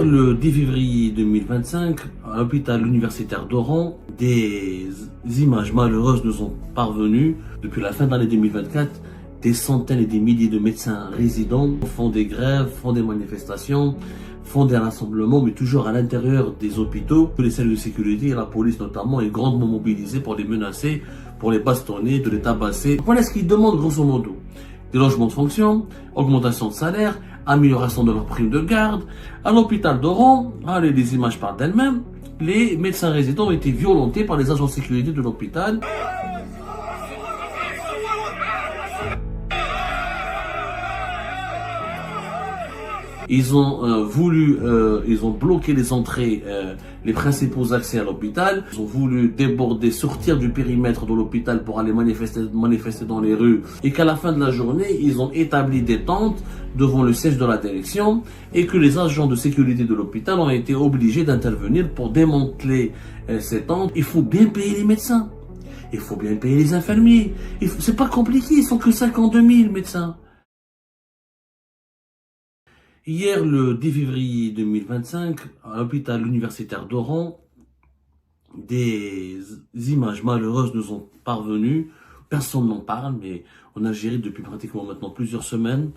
Le 10 février 2025, à l'hôpital universitaire d'Oran, des images malheureuses nous sont parvenues. Depuis la fin de l'année 2024, des centaines et des milliers de médecins résidents font des grèves, font des manifestations, font des rassemblements, mais toujours à l'intérieur des hôpitaux. Les services de sécurité et la police notamment est grandement mobilisée pour les menacer, pour les bastonner, de les tabasser. Voilà ce qu'ils demandent grosso modo. Des logements de fonction, augmentation de salaire, amélioration de leurs primes de garde. À l'hôpital d'Oran, allez, les images parlent d'elles-mêmes, les médecins résidents ont été violentés par les agents de sécurité de l'hôpital. Ils ont bloqué les entrées, les principaux accès à l'hôpital. Ils ont voulu déborder, sortir du périmètre de l'hôpital pour aller manifester dans les rues. Et qu'à la fin de la journée, ils ont établi des tentes devant le siège de la direction et que les agents de sécurité de l'hôpital ont été obligés d'intervenir pour démanteler ces tentes. Il faut bien payer les médecins. Il faut bien payer les infirmiers. C'est pas compliqué, ils sont que 52 000 médecins. Hier, le 10 février 2025, à l'hôpital universitaire d'Oran, des images malheureuses nous sont parvenues. Personne n'en parle, mais en Algérie, depuis pratiquement maintenant plusieurs semaines,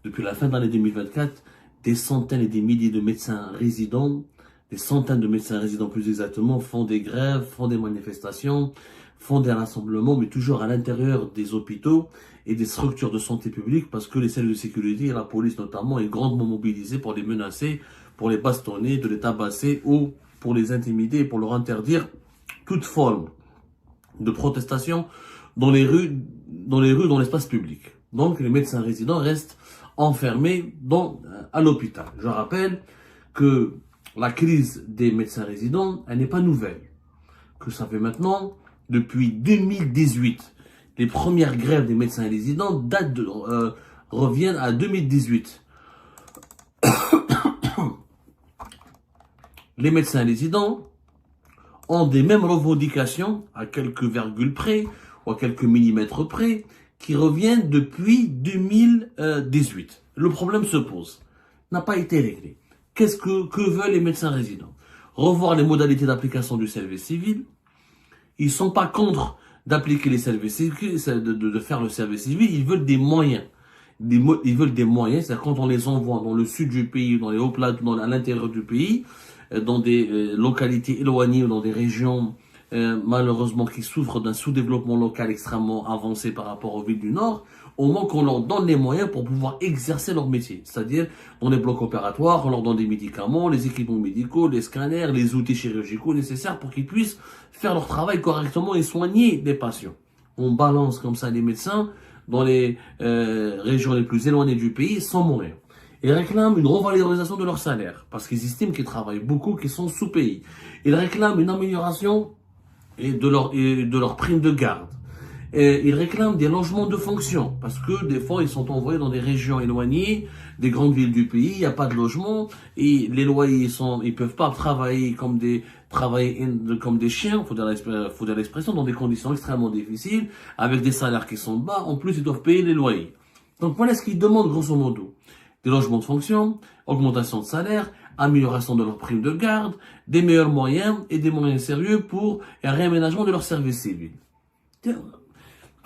depuis la fin de l'année 2024, des centaines et des milliers de médecins résidents, des centaines de médecins résidents plus exactement, font des grèves, font des manifestations, font des rassemblements, mais toujours à l'intérieur des hôpitaux et des structures de santé publique, parce que les services de sécurité et la police notamment est grandement mobilisée pour les menacer, pour les bastonner, de les tabasser ou pour les intimider et pour leur interdire toute forme de protestation dans les rues, dans l'espace public. Donc les médecins résidents restent enfermés à l'hôpital. Je rappelle que la crise des médecins résidents, elle n'est pas nouvelle. Que ça fait maintenant, depuis 2018, les premières grèves des médecins résidents reviennent à 2018. Les médecins résidents ont des mêmes revendications à quelques virgules près ou à quelques millimètres près qui reviennent depuis 2018. Le problème se pose, n'a pas été réglé. Que veulent les médecins résidents? Revoir les modalités d'application du service civil. Ils sont pas contre d'appliquer les services civils, de faire le service civil. Ils veulent des moyens. Ils veulent des moyens. C'est-à-dire quand on les envoie dans le sud du pays, dans les hauts plateaux, à l'intérieur du pays, dans des localités éloignées ou dans des régions malheureusement qui souffrent d'un sous-développement local extrêmement avancé par rapport aux villes du Nord, au moment qu'on leur donne les moyens pour pouvoir exercer leur métier. C'est-à-dire dans les blocs opératoires, on leur donne des médicaments, les équipements médicaux, les scanners, les outils chirurgicaux nécessaires pour qu'ils puissent faire leur travail correctement et soigner les patients. On balance comme ça les médecins dans les régions les plus éloignées du pays sans mourir. Ils réclament une revalorisation de leur salaire parce qu'ils estiment qu'ils travaillent beaucoup, qu'ils sont sous-payés. Ils réclament une amélioration de leur prime de garde. Et ils réclament des logements de fonction parce que des fois ils sont envoyés dans des régions éloignées des grandes villes du pays, il n'y a pas de logement et les loyers ils peuvent pas travailler comme des chiens, faut dire l'expression, dans des conditions extrêmement difficiles avec des salaires qui sont bas. En plus ils doivent payer les loyers. Donc voilà ce qu'ils demandent grosso modo: des logements de fonction, augmentation de salaire, amélioration de leur prime de garde, des meilleurs moyens et des moyens sérieux pour un réaménagement de leur service civil.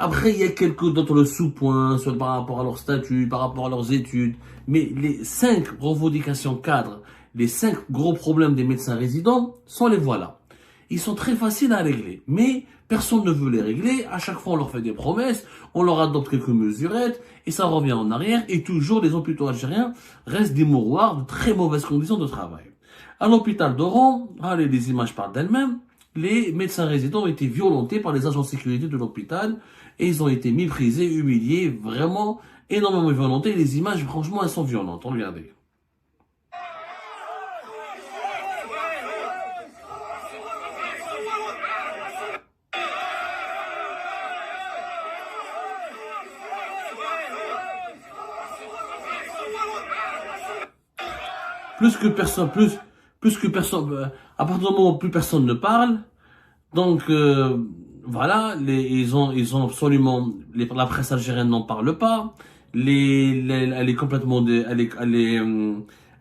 Après, il y a quelques d'autres sous-points par rapport à leur statut, par rapport à leurs études, mais les 5 revendications cadres, les 5 gros problèmes des médecins résidents sont les voilà. Ils sont très faciles à régler, mais personne ne veut les régler. À chaque fois, on leur fait des promesses, on leur adopte quelques mesurettes, et ça revient en arrière, et toujours les hôpitaux algériens restent des mouroirs de très mauvaises conditions de travail. À l'hôpital d'Oran, allez, les images parlent d'elles-mêmes, les médecins résidents ont été violentés par les agents de sécurité de l'hôpital, et ils ont été méprisés, humiliés, vraiment énormément violentés. Les images, franchement, elles sont violentes. Regardez. Plus que personne, à partir du moment où plus personne ne parle, donc voilà, ils ont absolument, la presse algérienne n'en parle pas, elle est complètement,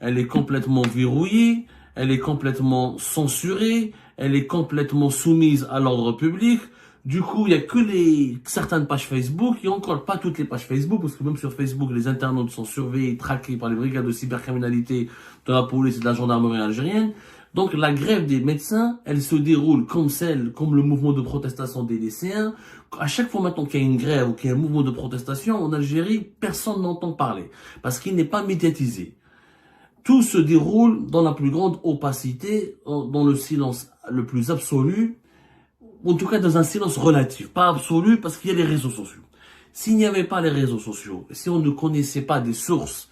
elle est complètement verrouillée, elle est complètement censurée, elle est complètement soumise à l'ordre public. Du coup, il y a que certaines pages Facebook, et encore pas toutes les pages Facebook, parce que même sur Facebook, les internautes sont surveillés, traqués par les brigades de cybercriminalité de la police et de la gendarmerie algérienne. Donc, la grève des médecins, elle se déroule comme le mouvement de protestation des lycéens. À chaque fois maintenant qu'il y a une grève ou qu'il y a un mouvement de protestation, en Algérie, personne n'entend parler, parce qu'il n'est pas médiatisé. Tout se déroule dans la plus grande opacité, dans le silence le plus absolu, en tout cas dans un silence relatif, pas absolu, parce qu'il y a les réseaux sociaux. S'il n'y avait pas les réseaux sociaux, si on ne connaissait pas des sources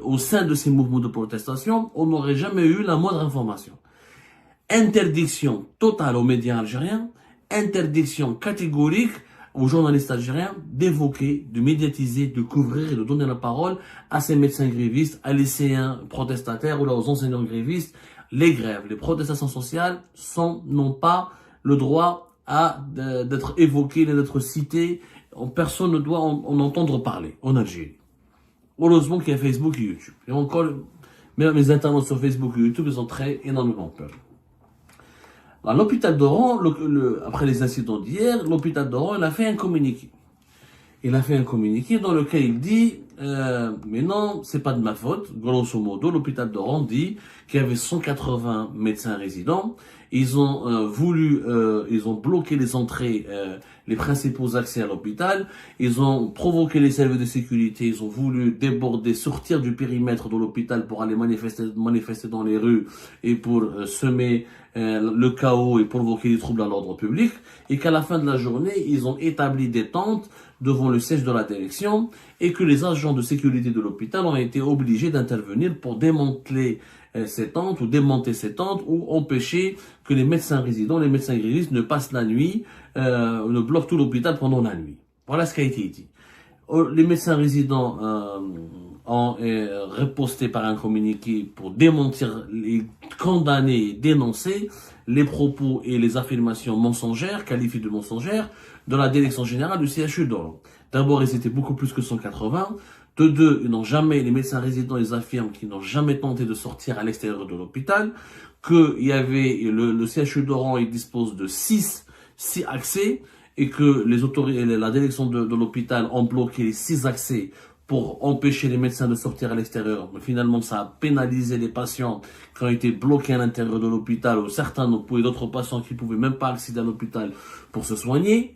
au sein de ces mouvements de protestation, on n'aurait jamais eu la moindre information. Interdiction totale aux médias algériens, interdiction catégorique aux journalistes algériens d'évoquer, de médiatiser, de couvrir et de donner la parole à ces médecins grévistes, à lycéens protestataires ou aux enseignants grévistes. Les grèves, les protestations sociales n'ont pas le droit d'être évoquées, d'être citées. Personne ne doit en entendre parler en Algérie. Heureusement qu'il y a Facebook et YouTube. Et encore, même les internautes sur Facebook et YouTube, ils ont énormément peur. À l'hôpital d'Oran, après les incidents d'hier, l'hôpital d'Oran, il a fait un communiqué. Il a fait un communiqué dans lequel il dit, mais non, c'est pas de ma faute. Grosso modo, l'hôpital d'Oran dit qu'il y avait 180 médecins résidents. Ils ont ils ont bloqué les entrées, les principaux accès à l'hôpital. Ils ont provoqué les services de sécurité. Ils ont voulu déborder, sortir du périmètre de l'hôpital pour aller manifester dans les rues et pour semer le chaos et provoquer des troubles à l'ordre public. Et qu'à la fin de la journée, ils ont établi des tentes devant le siège de la direction et que les agents de sécurité de l'hôpital ont été obligés d'intervenir pour démanteler ces tentes ou démonter ces tentes ou empêcher que les médecins résidents, les médecins grévistes ne passent la nuit, ne bloquent tout l'hôpital pendant la nuit. Voilà ce qui a été dit. Les médecins résidents ont riposté par un communiqué pour démentir, condamner et dénoncer les propos et les affirmations mensongères, qualifiées de mensongères, de la direction générale du CHU d'Oran. D'abord, ils étaient beaucoup plus que 180. De deux, les médecins résidents, ils affirment qu'ils n'ont jamais tenté de sortir à l'extérieur de l'hôpital, qu'il y avait, le CHU d'Oran, il dispose de 6 accès, et que la direction de l'hôpital ont bloqué les 6 accès pour empêcher les médecins de sortir à l'extérieur. Mais finalement, ça a pénalisé les patients qui ont été bloqués à l'intérieur de l'hôpital, ou certains d'autres patients qui ne pouvaient même pas accéder à l'hôpital pour se soigner.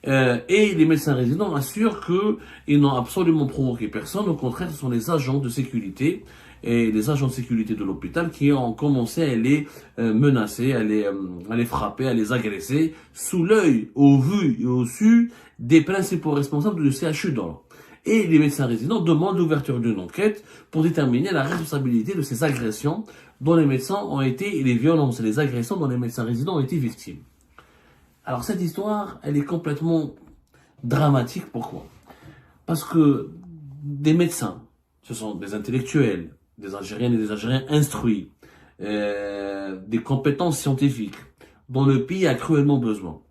Et les médecins résidents assurent qu'ils n'ont absolument provoqué personne. Au contraire, ce sont les agents de sécurité et les agents de sécurité de l'hôpital qui ont commencé à les menacer, à les frapper, à les agresser sous l'œil, au vu et au su des principaux responsables du CHU d'Oran. Et les médecins résidents demandent l'ouverture d'une enquête pour déterminer la responsabilité de ces agressions dont les médecins ont été, et les violences et les agressions dont les médecins résidents ont été victimes. Alors cette histoire, elle est complètement dramatique. Pourquoi? Parce que des médecins, ce sont des intellectuels, des Algériennes et des Algériens instruits, des compétences scientifiques, dont le pays a cruellement besoin.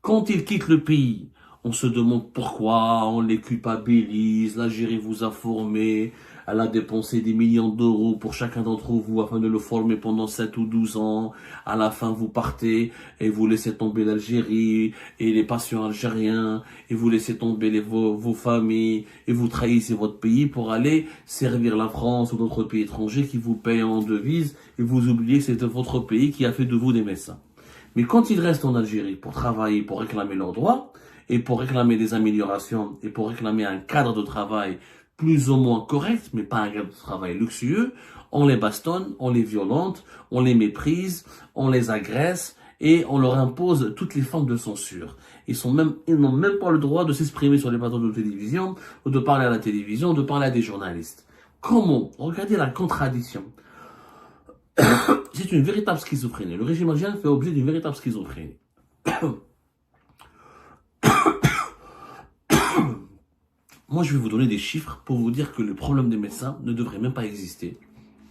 Quand ils quittent le pays, on se demande pourquoi, on les culpabilise, l'Algérie vous a formé, elle a dépensé des millions d'euros pour chacun d'entre vous afin de le former pendant 7 ou 12 ans. À la fin, vous partez et vous laissez tomber l'Algérie et les patients algériens et vous laissez tomber vos familles et vous trahissez votre pays pour aller servir la France ou d'autres pays étrangers qui vous payent en devises et vous oubliez que c'était votre pays qui a fait de vous des médecins. Mais quand ils restent en Algérie pour travailler, pour réclamer leurs droits et pour réclamer des améliorations et pour réclamer un cadre de travail plus ou moins correct, mais pas un cadre de travail luxueux, on les bastonne, on les violente, on les méprise, on les agresse et on leur impose toutes les formes de censure. Ils n'ont même pas le droit de s'exprimer sur les plateaux de télévision ou de parler à la télévision, ou de parler à des journalistes. Comment? Regardez la contradiction. C'est une véritable schizophrénie. Le régime algérien fait objet d'une véritable schizophrénie. Moi, je vais vous donner des chiffres pour vous dire que le problème des médecins ne devrait même pas exister.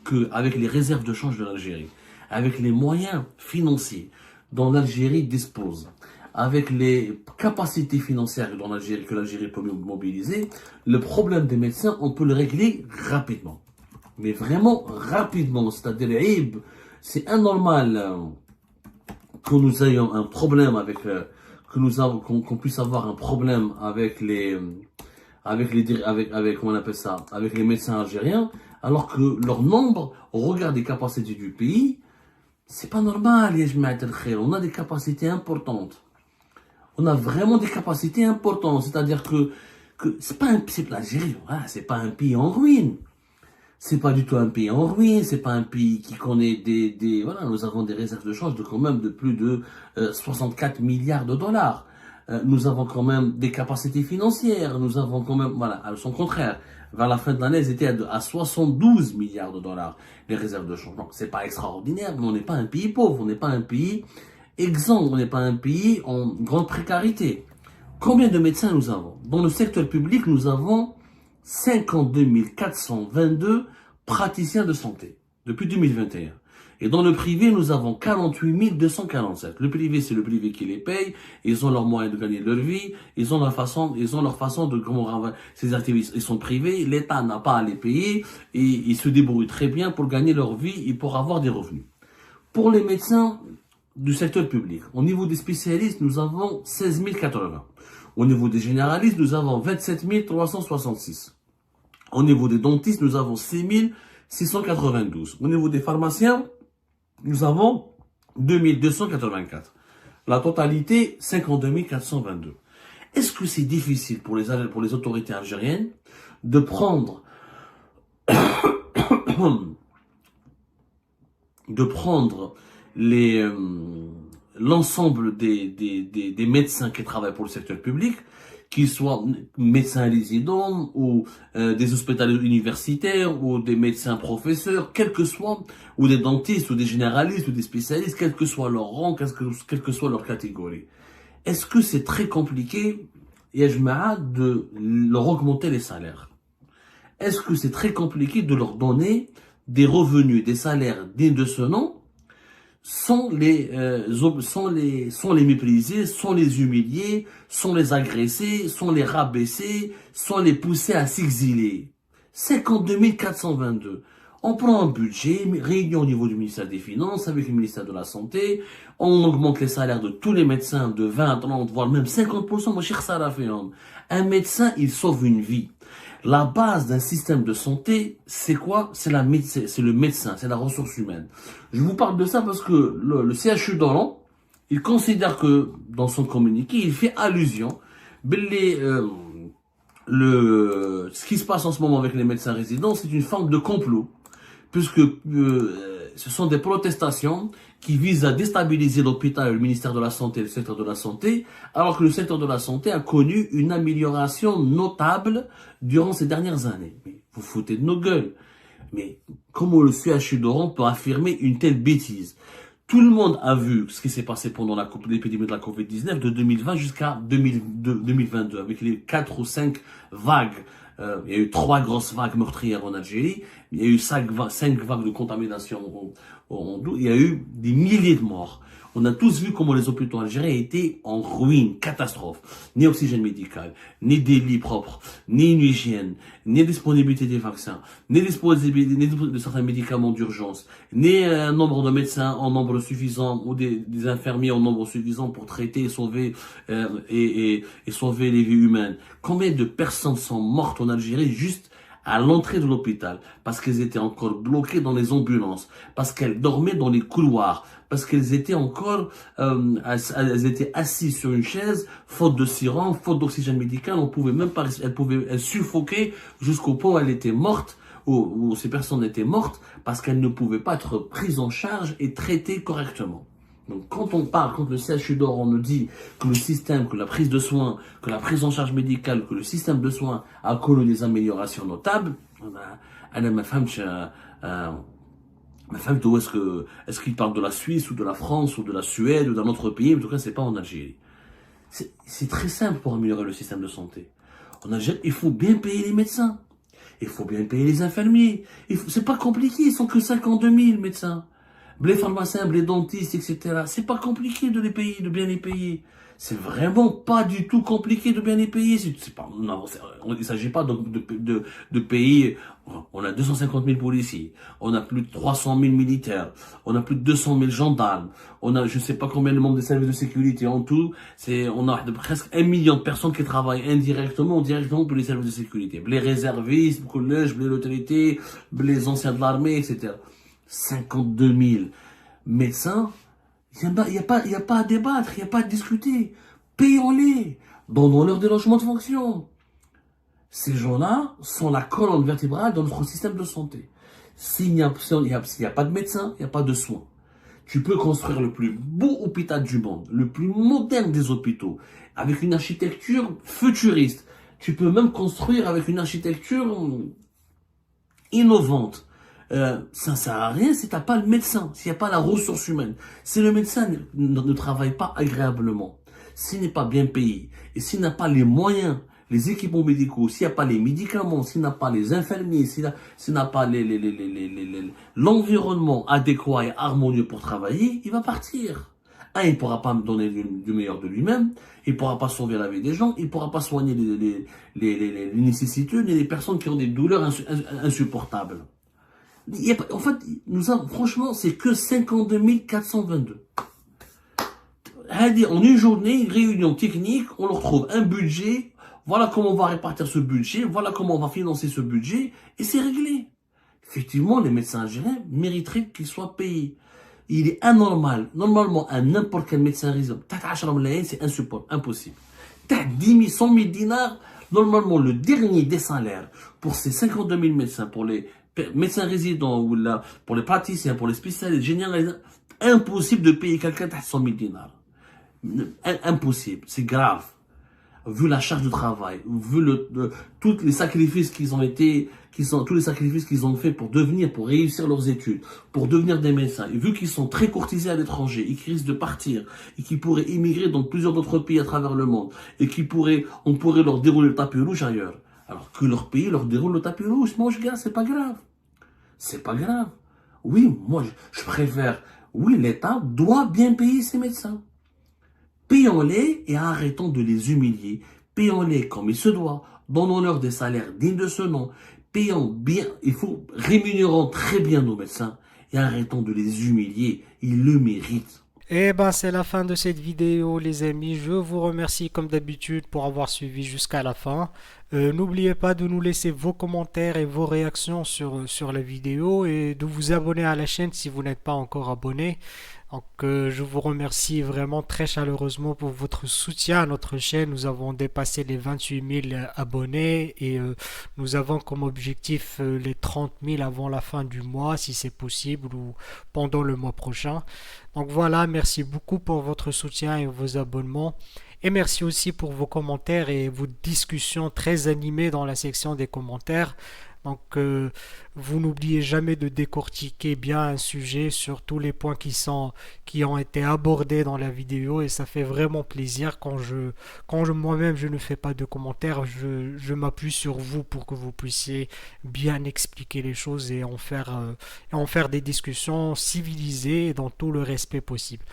Qu'avec les réserves de change de l'Algérie, avec les moyens financiers dont l'Algérie dispose, avec les capacités financières que l'Algérie peut mobiliser, le problème des médecins, on peut le régler rapidement. Mais vraiment rapidement. C'est-à-dire, c'est anormal que nous ayons un problème avec, qu'on puisse avoir un problème avec comment on appelle ça, avec les médecins algériens, alors que leur nombre, au regard des capacités du pays, c'est pas normal, on a des capacités importantes. On a vraiment des capacités importantes. C'est-à-dire que c'est l'Algérie, hein, c'est pas un pays en ruine. C'est pas du tout un pays en ruine, c'est pas un pays qui connaît voilà, nous avons des réserves de change de quand même de plus de 64 milliards de dollars. Nous avons quand même des capacités financières, nous avons quand même, voilà, à son contraire, vers la fin de l'année, elles étaient à 72 milliards de dollars, les réserves de change. Donc, c'est pas extraordinaire, mais on n'est pas un pays pauvre, on n'est pas un pays exempt, on n'est pas un pays en grande précarité. Combien de médecins nous avons? Dans le secteur public, nous avons 52 422 praticiens de santé depuis 2021. Et dans le privé, nous avons 48 247. Le privé, c'est le privé qui les paye. Ils ont leurs moyens de gagner leur vie. Ils ont leur façon de comment ces activistes. Ils sont privés. L'État n'a pas à les payer et ils se débrouillent très bien pour gagner leur vie et pour avoir des revenus. Pour les médecins du secteur public, au niveau des spécialistes, nous avons 16 080. Au niveau des généralistes, nous avons 27 366. Au niveau des dentistes, nous avons 6 692. Au niveau des pharmaciens, nous avons 2284. La totalité, 52 422. Est-ce que c'est difficile pour les autorités algériennes de prendre l'ensemble des médecins qui travaillent pour le secteur public, qu'ils soient médecins résidents ou des hospitaliers universitaires ou des médecins professeurs, quel que soit, ou des dentistes ou des généralistes ou des spécialistes, quel que soit leur rang, quelle que soit leur catégorie. Est-ce que c'est très compliqué, Yajma'a, de leur augmenter les salaires? Est-ce que c'est très compliqué de leur donner des revenus, des salaires dignes de ce nom, sans les mépriser, sans les humilier, sans les agresser, sans les rabaisser, sans les pousser à s'exiler? 52 422. On prend un budget, réuni au niveau du ministère des Finances, avec le ministère de la Santé, on augmente les salaires de tous les médecins de 20, 30, voire même 50%, mon cher Saraféon. Un médecin, il sauve une vie. La base d'un système de santé, c'est quoi? C'est le médecin, c'est la ressource humaine. Je vous parle de ça parce que le CHU d'Oran, il considère que, dans son communiqué, il fait allusion, ce qui se passe en ce moment avec les médecins résidents, c'est une forme de complot, puisque ce sont des protestations qui visent à déstabiliser l'hôpital, le ministère de la Santé et le secteur de la santé, alors que le secteur de la santé a connu une amélioration notable durant ces dernières années. Mais vous foutez de nos gueules. Mais comment le CHU d'Oran peut affirmer une telle bêtise? Tout le monde a vu ce qui s'est passé pendant l'épidémie de la Covid-19 de 2020 jusqu'à 2022, avec les 4 ou 5 vagues. Il y a eu 3 grosses vagues meurtrières en Algérie, il y a eu 5 vagues de contamination il y a eu des milliers de morts. On a tous vu comment les hôpitaux algériens étaient en ruine, catastrophe. Ni oxygène médical, ni des lits propres, ni une hygiène, ni disponibilité des vaccins, ni disponibilité de certains médicaments d'urgence, ni un nombre de médecins en nombre suffisant ou des infirmiers en nombre suffisant pour traiter et sauver et sauver les vies humaines. Combien de personnes sont mortes en Algérie juste à l'entrée de l'hôpital, parce qu'elles étaient encore bloquées dans les ambulances, parce qu'elles dormaient dans les couloirs, parce qu'elles étaient encore, elles étaient assises sur une chaise, faute de sirop, faute d'oxygène médical, on pouvait même pas, elles suffoquaient jusqu'au point où elles étaient mortes, où ces personnes étaient mortes, parce qu'elles ne pouvaient pas être prises en charge et traitées correctement. Donc quand le CHU d'Oran nous dit que le système, que la prise de soins, que la prise en charge médicale, que le système de soins a connu des améliorations notables, est-ce qu'il parle de la Suisse ou de la France ou de la Suède ou d'un autre pays? En tout cas, c'est pas en Algérie. C'est très simple pour améliorer le système de santé. En Algérie, il faut bien payer les médecins. Il faut bien payer les infirmiers. C'est pas compliqué, ils sont que 52 000 médecins. les pharmaciens, les dentistes, etc. C'est pas compliqué de les payer, de bien les payer. C'est vraiment pas du tout compliqué de bien les payer. C'est pas, non, il ne s'agit pas de payer. On a 250 000 policiers, on a plus de 300 000 militaires, on a plus de 200 000 gendarmes, on a je sais pas combien de membres des services de sécurité en tout. On a presque 1 million de personnes qui travaillent indirectement ou directement pour les services de sécurité. Les réservistes, les collèges, les autorités, les anciens de l'armée, etc. 52 000 médecins. Il n'y a pas à débattre, il n'y a pas à discuter. Payons-les. Donnons-leur des logements de fonction. Ces gens-là sont la colonne vertébrale de notre système de santé. S'il n'y a pas de médecin, il n'y a pas de soins. Tu peux construire le plus beau hôpital du monde, le plus moderne des hôpitaux, avec une architecture futuriste. Tu peux même construire avec une architecture innovante. Ça ne sert à rien si tu n'as pas le médecin, s'il n'y a pas la ressource humaine. Si le médecin ne travaille pas agréablement, s'il n'est pas bien payé, et s'il n'a pas les moyens, les équipements médicaux, s'il n'y a pas les médicaments, s'il n'a pas les infirmiers, s'il n'a pas l'environnement adéquat et harmonieux pour travailler, il va partir. Il ne pourra pas me donner du meilleur de lui-même, il ne pourra pas sauver la vie des gens, il ne pourra pas soigner les nécessiteux, ni les personnes qui ont des douleurs insupportables. En fait, franchement, c'est que 52 422. En une journée, une réunion technique, on leur trouve un budget, voilà comment on va répartir ce budget, voilà comment on va financer ce budget, et c'est réglé. Effectivement, les médecins algériens mériteraient qu'ils soient payés. Il est anormal, normalement, à n'importe quel médecin résident, c'est insupportable, impossible. 10 000, 100 000 dinars, normalement, le dernier des salaires pour ces 52 000 médecins, pour les médecins résidents, ou là, pour les praticiens, pour les spécialistes, généralistes, impossible de payer quelqu'un à 100 000 dinars. Impossible, c'est grave. Vu la charge de travail, vu tous les sacrifices tous les sacrifices qu'ils ont fait pour réussir leurs études, pour devenir des médecins, et vu qu'ils sont très courtisés à l'étranger, et qu'ils risquent de partir, et qu'ils pourraient immigrer dans plusieurs autres pays à travers le monde, et on pourrait leur dérouler le tapis rouge ailleurs, alors que leur pays leur déroule le tapis rouge. Moi, gars, c'est pas grave. C'est pas grave. Oui, moi, je préfère, oui, l'État doit bien payer ses médecins. Payons-les et arrêtons de les humilier. Payons-les comme il se doit. Donnons-leur des salaires dignes de ce nom. Payons bien, rémunérons très bien nos médecins et arrêtons de les humilier. Ils le méritent. Eh ben, c'est la fin de cette vidéo, les amis. Je vous remercie comme d'habitude pour avoir suivi jusqu'à la fin. N'oubliez pas de nous laisser vos commentaires et vos réactions sur la vidéo et de vous abonner à la chaîne si vous n'êtes pas encore abonné. Donc, je vous remercie vraiment très chaleureusement pour votre soutien à notre chaîne. Nous avons dépassé les 28 000 abonnés et nous avons comme objectif les 30 000 avant la fin du mois, si c'est possible, ou pendant le mois prochain. Donc voilà, merci beaucoup pour votre soutien et vos abonnements. Et merci aussi pour vos commentaires et vos discussions très animées dans la section des commentaires. Donc, vous n'oubliez jamais de décortiquer bien un sujet sur tous les points qui ont été abordés dans la vidéo et ça fait vraiment plaisir quand moi-même je ne fais pas de commentaires, je m'appuie sur vous pour que vous puissiez bien expliquer les choses et en faire des discussions civilisées et dans tout le respect possible.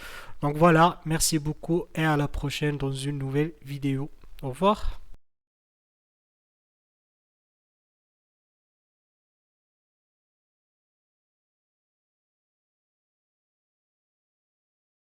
Donc voilà, merci beaucoup et à la prochaine dans une nouvelle vidéo. Au revoir.